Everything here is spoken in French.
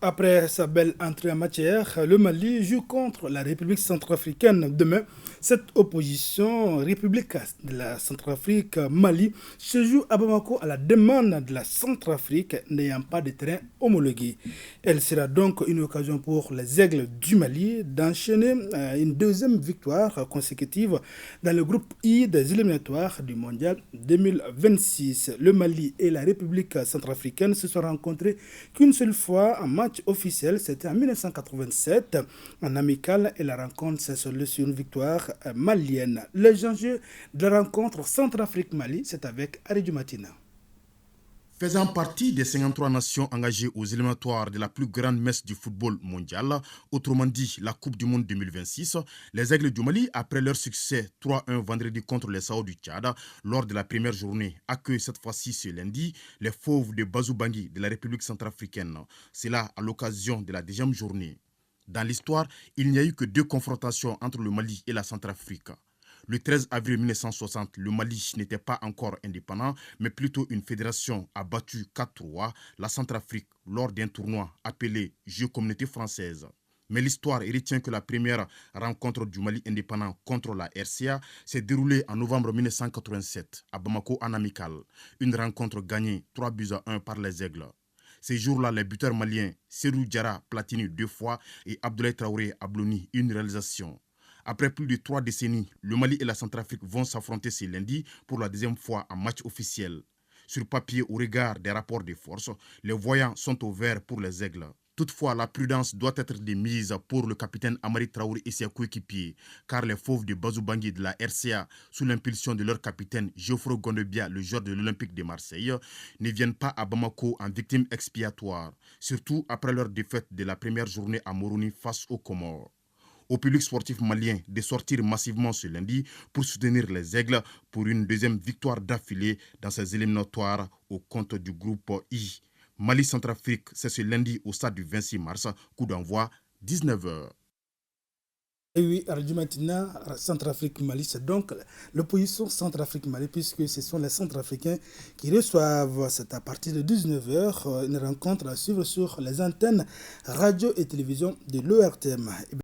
Après sa belle entrée en matière, le Mali joue contre la République centrafricaine demain. Cette opposition république de la Centrafrique Mali se joue à Bamako à la demande de la Centrafrique n'ayant pas de terrain homologué. Elle sera donc une occasion pour les Aigles du Mali d'enchaîner une deuxième victoire consécutive dans le groupe I des éliminatoires du Mondial 2026. Le Mali et la République centrafricaine se sont rencontrés qu'une seule fois en match officiel, c'était en 1987 en amical et la rencontre s'est soldée sur une victoire malienne. Les enjeux de la rencontre Centrafrique-Mali, c'est avec Aridou Matina. Faisant partie des 53 nations engagées aux éliminatoires de la plus grande messe du football mondial, autrement dit la Coupe du Monde 2026, les Aigles du Mali, après leur succès 3-1 vendredi contre les Sao du Tchad, lors de la première journée, accueillent cette fois-ci ce lundi les Fauves de Bazou-Bangui de la République centrafricaine. C'est là à l'occasion de la deuxième journée. Dans l'histoire, il n'y a eu que 2 confrontations entre le Mali et la Centrafrique. Le 13 avril 1960, le Mali n'était pas encore indépendant, mais plutôt une fédération a battu 4-3 la Centrafrique lors d'un tournoi appelé Jeux Communauté française. Mais l'histoire retient que la première rencontre du Mali indépendant contre la RCA s'est déroulée en novembre 1987 à Bamako en amical. Une rencontre gagnée 3-1 par les Aigles. Ces jours-là, les buteurs maliens Serou Diarra Platini 2 fois et Abdoulaye Traoré Abloni une réalisation. Après plus de 3 décennies, le Mali et la Centrafrique vont s'affronter ce lundi pour la deuxième fois en match officiel. Sur papier, au regard des rapports de force, les voyants sont au vert pour les Aigles. Toutefois, la prudence doit être de mise pour le capitaine Amari Traoré et ses coéquipiers, car les Fauves de Bazou-Bangui de la RCA, sous l'impulsion de leur capitaine Geoffroy Gondebia, le joueur de l'Olympique de Marseille, ne viennent pas à Bamako en victime expiatoire, surtout après leur défaite de la première journée à Moroni face aux Comores. Au public sportif malien de sortir massivement ce lundi pour soutenir les Aigles pour une deuxième victoire d'affilée dans ces éliminatoires au compte du groupe I. Mali-Centrafrique, c'est ce lundi au stade du 26 mars, coup d'envoi 19h. Et oui, Arjumatina, Centrafrique-Mali, c'est donc l'opposition Centrafrique-Mali, puisque ce sont les Centrafricains qui reçoivent, c'est à partir de 19h, une rencontre à suivre sur les antennes radio et télévision de l'ORTM.